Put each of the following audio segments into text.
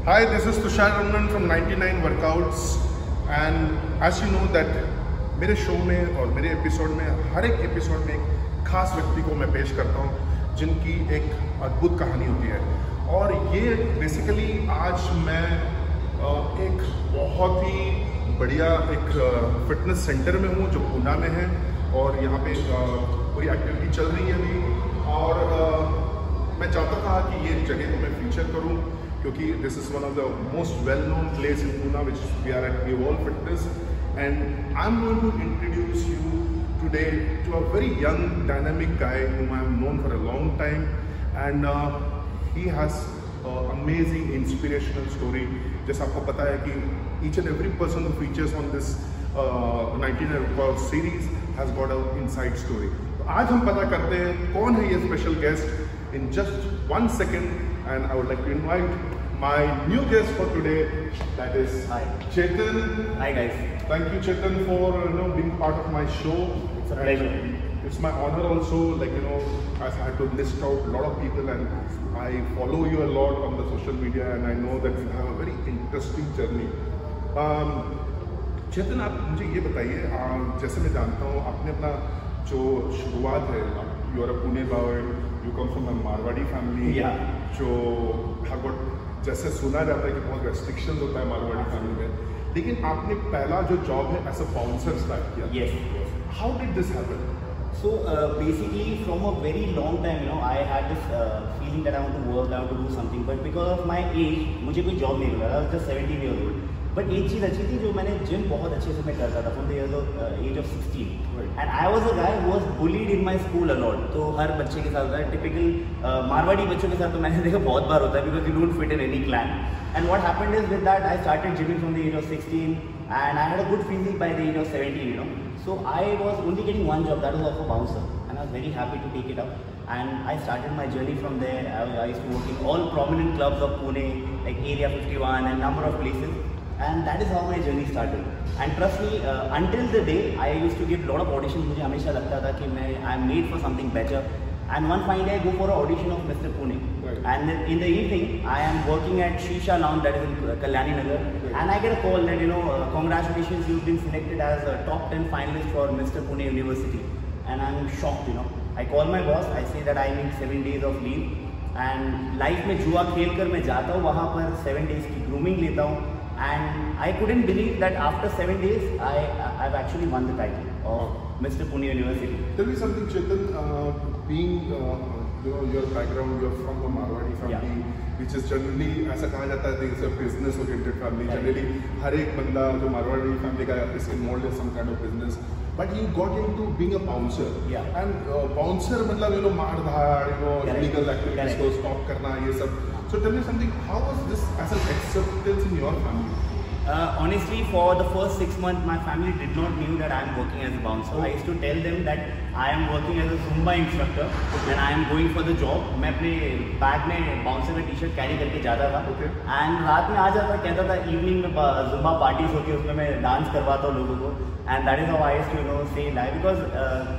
Hi, this is Tushar Ramnan from 99 Workouts and as you know that मेरे show में और मेरे episode में हर एक एपिसोड में एक खास व्यक्ति को मैं पेश करता हूँ जिनकी एक अद्भुत कहानी होती है। और ये बेसिकली आज मैं एक बहुत ही बढ़िया एक फिटनेस सेंटर में हूँ जो पूना में है और यहाँ पे पूरी एक्टिविटी चल रही है अभी। और मैं चाहता था कि ये जगह को मैं फीचर करूँ क्योंकि this is one of the most well known place in Poona which we are at Evolve Fitness and I am going to introduce you today to a very young dynamic guy whom I have known for a long time and he has amazing inspirational story। जैसा आपको पता है कि each and every person who features on this 99 Workouts series has got an inside story। तो आज हम पता करते हैं कौन है ये special guest in just 1 second and I would like to invite my new guest for today, that is Chetan। Hi guys। Thank you Chetan for being part of my show। It's a pleasure। It's my honor also, like I had to list out a lot of people and I follow you a lot on the social media and I know that you have a very interesting journey। Chetan, आप मुझे ये बताइए, जैसे मैं जानता हूँ आपने अपना जो शुरुआत है, you are a Pune boy, you come from a Marwari family जो लगभग जैसे सुना जाता है कि बहुत रेस्ट्रिक्शंस होता है मारवाड़ी फैमिली में, लेकिन आपने पहला जो जॉब है एज अ बाउंसर स्टार्ट किया। Yes। How did this happen? So basically from a very long time, I had this feeling that I want to work, I want to do something, but because of my age, मुझे कोई job नहीं मिला। I was just 17 years old। But एक चीज़ अच्छी थी जो मैंने gym बहुत अच्छे से मैं करता था from the age of 16 and I was a guy who was bullied in my school a lot. तो हर बच्चे के साथ होता है, टिपिकल मारवाड़ी बच्चों के साथ तो मैंने देखा बहुत बार होता है because you don't fit in any clan. And what happened is with that I started gyming from the age of 16 and I had a good physique by the age of 17, So I was only getting one job, that was of a bouncer, and I was very happy to take it up. And I started my journey from there. I used to work in all prominent clubs of Pune, like Area 51 and number of places. And that is how my journey started. And trust me, until the day I used to give a lot of auditions. मुझे हमेशा लगता था कि I am made for something better. And one fine day I go for an audition of Mr. Pune. Right. And then in the evening I am working at Shisha Lounge, that is in Kalyani Nagar. Right. And I get a call that congratulations, you've been selected as a top 10 finalist for Mr. Pune University. And I'm shocked, I call my boss, I say that I need 7 days of leave. And life में जुआ खेल कर मैं जाता हूँ वहाँ पर 7 days की grooming लेता हूँ. And I couldn't believe that after 7 days I've actually won the title of Mr. Pune University. Tell me something, Chetan, being your background, you're from a Marwadi family, which is generally ऐसा कहा जाता है it's a business oriented family. Generally हर एक बंदा जो Marwari family का is involved in some kind of business. But you got into being a bouncer. And bouncer मतलब मार धाड़, illegal activities को stop करना ये सब. So tell me something, how was this as an acceptance in your family? Honestly, for the first 6 months, my family did not knew that I am working as a bouncer. I used to tell them that I am working as a Zumba instructor and I am going for the job. मैं अपने bag में bouncer का T-shirt carry करके जाता था and रात में आ जाता कहता था इवनिंग में Zumba पार्टीज होती है उसमें मैं डांस करवाता हूँ लोगों को। And that is how I used to stay in life because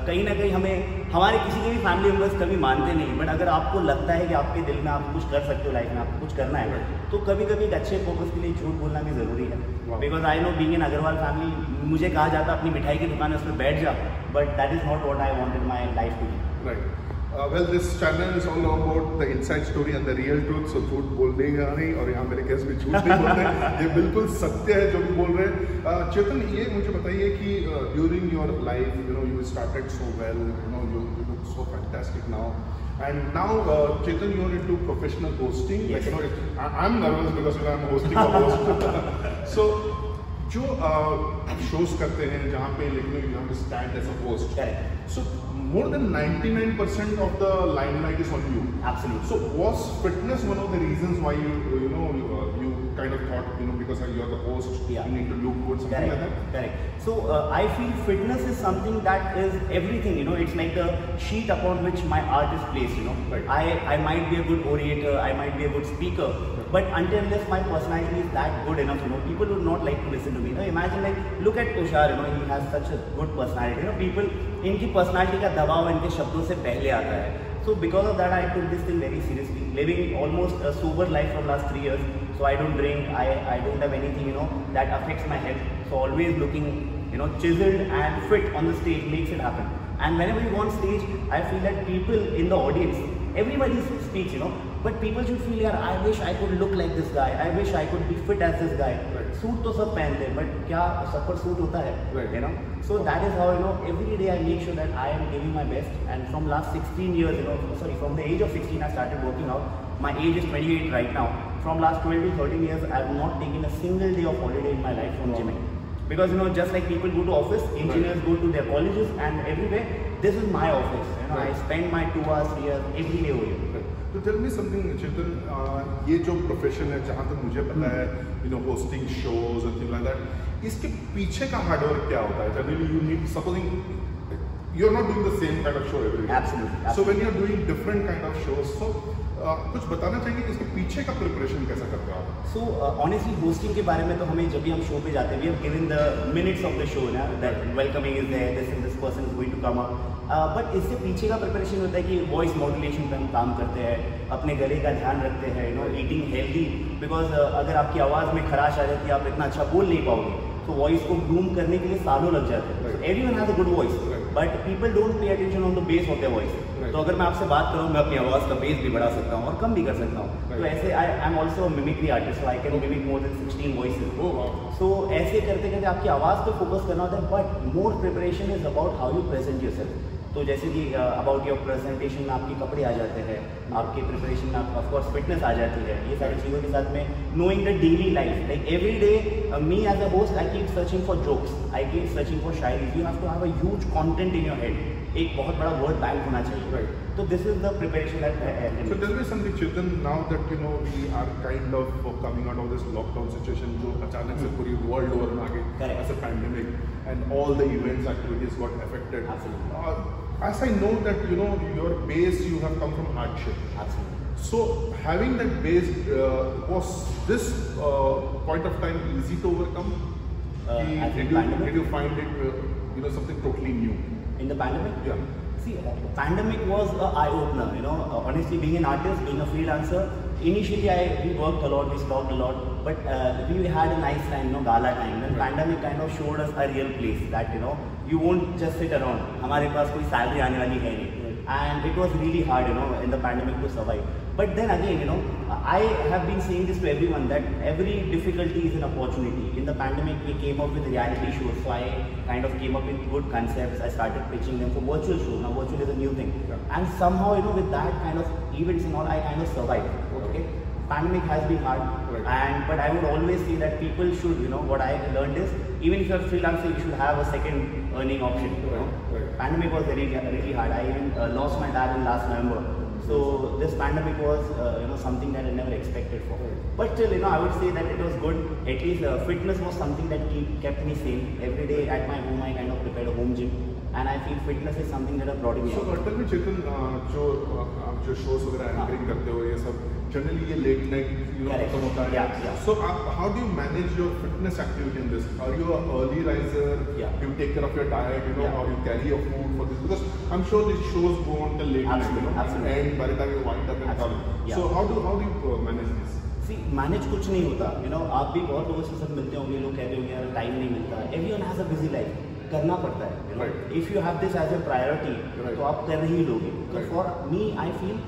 कहीं ना कहीं हमें हमारे किसी के भी फैमिली मेम्बर्स कभी मानते नहीं, बट अगर आपको लगता है कि आपके दिल में आप कुछ कर सकते हो लाइफ में, आपको कुछ करना है, तो कभी कभी एक अच्छे फोकस के लिए झूठ बोलना भी ज़रूरी है। Because I know being in Agarwal family, मुझे कहा जाता अपनी मिठाई की दुकान है उसमें बैठ जा, but that is not what I wanted my life to be. Right. Well, this channel is all about the inside story and the real truth. So झूठ बोलने का नहीं, और यहाँ मेरे गेस्ट भी झूठ नहीं बोलते, ये बिल्कुल सत्य है जो भी बोल रहे हैं। चेतन, ये मुझे बताइए कि during your life, you started so well, you look so fantastic now. And now, Chetan, you are into professional hosting. Yes. Like, I'm nervous because I'm hosting a host. So, जो आप शोज करते हैं जहाँ पे you have to stand as a host. Correct. So more than 99% of the limelight is on you. Absolutely. So was fitness one of the reasons why you kind of thought because you're the host, you need to look good, something like that? Correct. So I feel fitness is something that is everything. It's like the sheet upon which my art is placed. Right. I might be a good orator, I might be a good speaker, but until unless my personality is that good enough, people would not like to listen to me. Imagine, like, look at Tushar, he has such a good personality. People, इनकी personality का दबाव इनके शब्दों से पहले आता है. So because of that, I took this thing very seriously. Living almost a sober life for last 3 years, so I don't drink, I don't have anything, you know, that affects my health. So always looking, you know, chiseled and fit on the stage makes it happen. And whenever you go on stage, I feel that people in the audience, everybody speaks, you know, but people should feel, yeah, I wish I could look like this guy, I wish I could be fit as this guy. Suit तो सब पहनते हैं, but क्या सब पर suit होता है, you know? So that is how, you know, every day I make sure that I am giving my best. And from last 16 years, you know, sorry, from the age of 16 I started working out. My age is 28 right now. From last 12 to 13 years, I have not taken a single day of holiday in my life from gymming. Because, you know, just like people go to office, engineers go to their colleges and everywhere, this is my office. You know, I spend my 2 hours, 3 hours every day over here. तो tell me something Chetan, ये जो profession है, जहाँ तक मुझे पता है, you know, hosting shows and thing like that, इसके पीछे का हार्डवर्क क्या होता है? Generally you need, supposing you are not doing the same kind of show every day, absolutely, so when you are doing different kind of shows, so कुछ बताना चाहिए कि इसके पीछे का प्रिपरेशन कैसा करते हो आप? सो ऑनेस्टली होस्टिंग के बारे में तो हमें जब भी हम शो पे जाते हैं, we have given the minutes of the show ना, that welcoming is there, this and this person is going to come up, but इससे पीछे का प्रिपरेशन होता है कि वॉइस मॉड्यूलेशन पे हम काम करते हैं, अपने गले का ध्यान रखते हैं, you know, eating healthy, because अगर आपकी आवाज़ में खराश आ जाती है, आप इतना अच्छा बोल नहीं पाओगे, तो वॉइस को ग्रूम करने के लिए सालों लग जाते हैं. Everyone has a good voice, but people don't pay attention on the base of their voice. तो अगर मैं आपसे बात करूँ, मैं अपनी आवाज़ का बेस भी बढ़ा सकता हूँ और कम भी कर सकता हूँ. तो ऐसे I am also mimicry artist, so I can mimic more than 16 voices. So ऐसे करते करते आपकी आवाज़ पे फोकस करना होता है, but more preparation is about how you present yourself. तो जैसे कि अबाउट योर प्रेजेंटेशन में आपके कपड़े आ जाते हैं, आपके प्रिपरेशन में ऑफकोर्स फिटनेस आ जाती है, ये सारी चीज़ों के साथ में knowing the daily life, like every day me as a host I keep searching for jokes, I keep searching for shayaris. You have to have a huge content in your head, एक बहुत बड़ा वर्ड बैंक होना चाहिए. तो this is the preparation that I have. So tell me something, Chetan, now that you know we are kind of coming out of this lockdown situation, जो अचानक से पूरी world over में आ गई as a pandemic, and all the events activities got affected. Absolutely. As I know that you know your base, you have come from hardship. Absolutely. So having that base, was this point of time easy to overcome? Did you find it you know, something totally new in the pandemic? Yeah. See, pandemic was an eye-opener, you know, honestly, being an artist, being a freelancer, initially we worked a lot, we stopped a lot, but we had a nice time, you know, gala time. Then pandemic kind of showed us a real place that, you know, you won't just sit around. हमारे पास कोई salary आने वाली है नहीं. And it was really hard, you know, in the pandemic to survive. But then again, you know, I have been saying this to everyone that every difficulty is an opportunity. In the pandemic, we came up with reality shows, so I kind of came up with good concepts. I started pitching them for virtual shows. Now, virtual is a new thing, and somehow, you know, with that kind of events and all, I kind of survived. Okay, pandemic has been hard, but I would always say that people should, you know, what I learned is even if you're a freelancer, you should have a second earning option. You know, pandemic was really hard. I even lost my dad in last November. So this pandemic was, you know, something that I never expected for. But still, you know, I would say that it was good. At least fitness was something that kept me sane. Every day at my home, I kind of prepared a home gym, and I feel fitness is something that brought me. So tell me, Chetan, जो shows वगैरह anchoring करते हो, ये सब generally ये late night, you know, खत्म होता है. Yeah. So how do you manage your fitness activity in this? Are you an early riser? Yeah. You take care of your diet, you know, or you carry your food for this? Because I'm sure these shows go on till late night, you know, and by the time you wind up and come. So how do you manage this? See, manage कुछ नहीं होता, you know, आप भी बहुत लोगों से सब मिलते होंगे, लोग कहते होंगे यार टाइम नहीं मिलता. Everyone has a busy life. करना पड़ता है, you know. If you have this as a priority, तो आप कर ही लोगे. So for me, I feel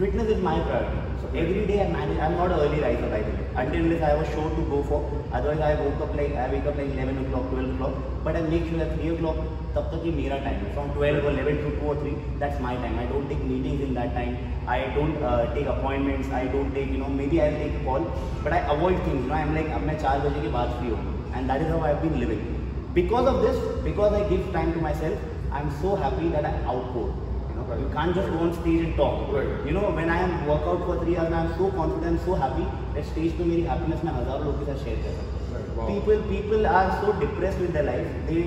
fitness is my priority. So every day I manage. I'm not an early riser by the way. Until this I have a show to go for. Otherwise I wake up like 11 o'clock, 12 o'clock. But I make sure that 3 o'clock तब तक ये मेरा time है. From 12 or 11 to 2 or 3, that's my time. I don't take meetings in that time. I don't take appointments. I don't take, you know, maybe I'll take a call, but I avoid things. You know, I'm like अब मैं 4 बजे के बाद free हूँ, and that is how I've been living. Because of this, because I give time to myself, I'm so happy that I outpour. You can't just go on stage and talk. You know, when I am work out for 3 hours, I am so confident, so happy that stage पे मेरी happiness मैं हज़ारों लोगों के साथ share कर सकता हूँ. People are so depressed with their life. They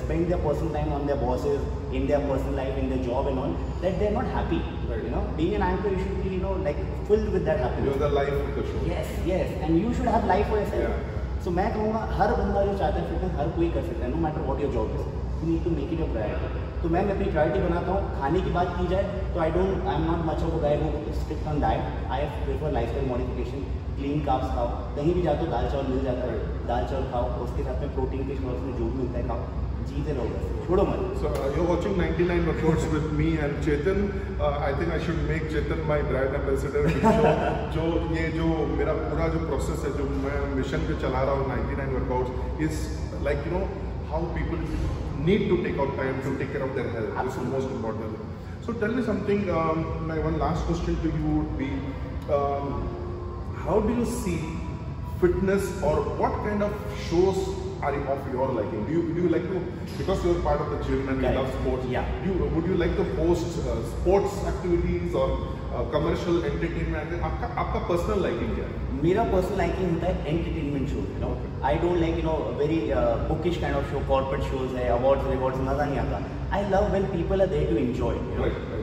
spend their personal time on their bosses, in their personal life, in their job and all, that they're not happy. You know, being an anchor, you should be, you know, like filled with that happiness. You're the life of the show. Yes, and you should have life for yourself. So मैं कहूँगा हर बंदा जो चाहता है fitness हर कोई कर सकता है, no matter what your job is. You need to make it your priority. तो मैं अपनी प्रायोरिटी बनाता हूँ. खाने की बात की जाए तो I am not much of a guy who strict on diet. I prefer lifestyle modification. Clean carbs खाओ, कहीं भी जाते हो दाल चावल मिल जाता है, दाल चावल खाओ, उसके साथ में प्रोटीन के सोर्स में जो भी मिलता है खाओ, जीते रहो बस, छोड़ो मत. So you're watching 99 Workouts with me and Chetan. I think I should make Chetan my brand ambassador. जो मेरा पूरा जो प्रोसेस है, जो मैं मिशन पे चला रहा हूँ 99 Workouts, is like how people need to take out time to take care of their health. This is most important. So tell me something. My one last question to you would be, how do you see fitness, or what kind of shows are of your liking? Do you like to, because you're part of the gym and you love sports, would you like to host sports activities or commercial entertainment? आपका personal liking क्या है? मेरा personal liking होता है entertainment show. I don't like very bookish kind of show, corporate shows है, awards rewards, मजा नहीं आता. I love when people are there to enjoy,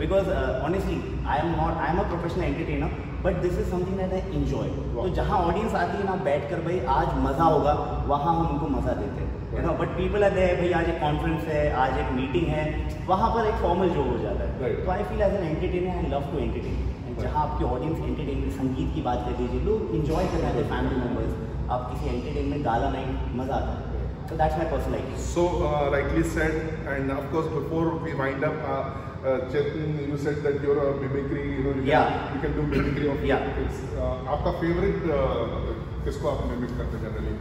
because honestly I am a professional entertainer, but this is something that I enjoy. तो जहाँ audience आती है ना, बैठ कर भाई आज मजा होगा, वहाँ हम उनको मजा देते हैं. बट पीपल आर देयर, भाई आज एक कॉन्फ्रेंस है, आज एक मीटिंग है, वहाँ पर एक फॉर्मल शो हो जाता है. तो I feel as an entertainer I love to entertain. जहाँ आपकी ऑडियंस एंटरटेनमेंट, संगीत की बात कर लीजिए, लोग इंजॉय कर रहे हैं, फैमिली मेम्बर्स, आप किसी एंटरटेनमेंट गाला नहीं, मजा आता है. So that's my personal liking. So rightly said, and of course before we wind up, Chetan, you said that you're a mimicry, you can do mimicry of kids. आपका favorite किसको आप mimic करते हैं generally?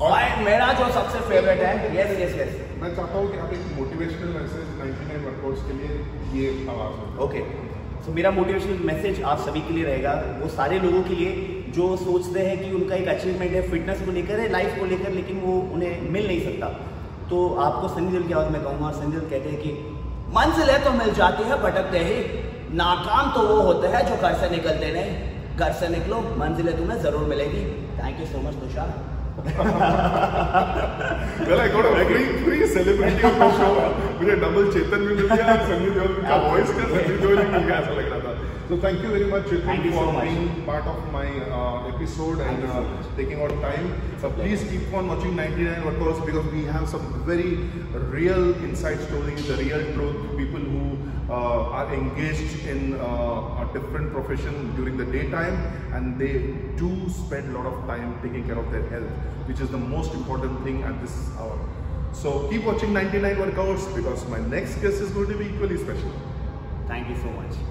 और मेरा जो सबसे favourite है, yes. मैं चाहता हूँ कि आप एक मोटिवेशनल मैसेज 99 वर्कआउट्स के लिए ये आवाज़ हो. ओके, सो मेरा मोटिवेशनल मैसेज आप सभी के लिए रहेगा, वो सारे लोगों के लिए जो सोचते हैं कि उनका एक अचीवमेंट है फिटनेस को लेकर है, लाइफ को लेकर, लेकिन वो उन्हें मिल नहीं सकता. तो आपको सनी देओल की आवाज़ में कहूँगा, और सनी देओल कहते हैं कि मंजिलें तो मिल जाती है भटकते ही, नाकाम तो वो होते हैं जो घर से निकलते नहीं. घर से निकलो, मंजिलें तुम्हें ज़रूर मिलेगी. Thank you so much Tushar. Well, I got a free celebrity of the show. मुझे डबल चेतन भी मिल गया, सनी देओल का वॉइस का सनी देओल ही मिल गया, ऐसा लग रहा था. So thank you very much, Chetan, for being part of my episode and taking out time. So please keep on watching 99 Workouts, because we have some very real inside stories, the real truth, people who are engaged in a different profession during the daytime, and they do spend a lot of time taking care of their health, which is the most important thing at this hour. So keep watching 99 Workouts, because my next guest is going to be equally special. Thank you so much.